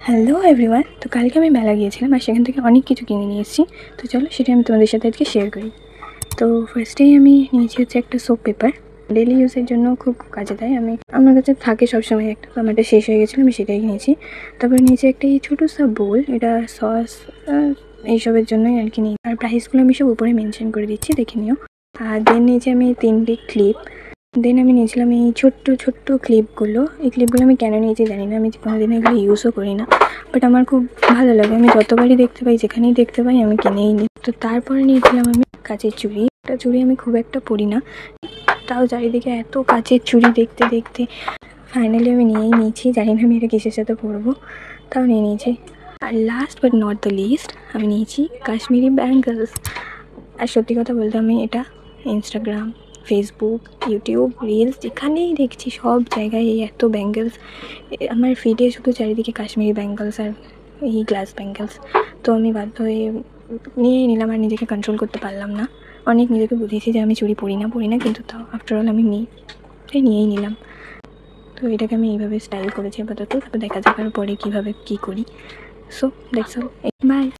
Hello everyone. তো কালকে আমি মেলা গিয়েছিলাম আর সেখান থেকে অনেক কিছু কিনে নিয়ে এসেছি। তো চলো সেটা আমি তোমাদের সাথে আজকে শেয়ার করি। তো ফার্স্টেই আমি নিয়েছি হচ্ছে একটা সোপ পেপার। ডেলি ইউজের জন্য খুব কাজে দেয়। আমার কাছে থাকে সবসময় একটা, তো আমারটা শেষ হয়ে গেছিলো, আমি সেটাই নিয়েছি। তারপর নিয়েছি একটা এই ছোটো সা বোল, এটা সস এইসবের জন্যই আর কি নিই। আর প্রাইসগুলো আমি সব উপরে মেনশন করে দিচ্ছি, দেখে নিও। আর দেন নিয়েছি আমি 3টে ক্লিপ। দেন আমি নিয়েছিলাম এই ছোট্ট ছোট্ট ক্লিপগুলো। এই ক্লিপগুলো আমি কেন নিয়েছি জানি না, আমি কোনোদিন এগুলো ইউজও করি না, বাট আমার খুব ভালো লাগে। আমি যতবারই দেখতে পাই, যেখানেই দেখতে পাই আমি কিনেই নিই। তো তারপরে নিয়েছিলাম আমি কাচের চুড়ি। একটা চুড়ি আমি খুব একটা পরি না, তাও চারিদিকে এত কাচের চুড়ি দেখতে দেখতে ফাইনালি আমি নিয়েই নিয়েছি। জানি না আমি এটা কিসের সাথে পরবো, তাও নিয়ে নিয়েছি। আর last but not the least আমি নিয়েছি কাশ্মীরি ব্যাঙ্গলস। আর সত্যি কথা বলতে আমি এটা ইনস্টাগ্রাম, ফেসবুক, ইউটিউব, রিলস যেখানেই দেখছি সব জায়গায় এই এত ব্যাঙ্গলস। আমার ফিডে শুধু চারিদিকে কাশ্মীরি ব্যাঙ্গলস আর এই গ্লাস ব্যাঙ্গলস। তো আমি বাধ্য হয়ে নিয়েই নিলাম, আর নিজেকে কন্ট্রোল করতে পারলাম না। অনেক নিজেকে বুঝিয়েছি যে আমি চুড়ি পরি না, কিন্তু তাও আফটারঅল আমি নিয়েই নিলাম। তো এটাকে আমি এইভাবে স্টাইল করেছি আপাতত, তারপর দেখা যাক আর পরে কীভাবে কী করি। So that's all, by.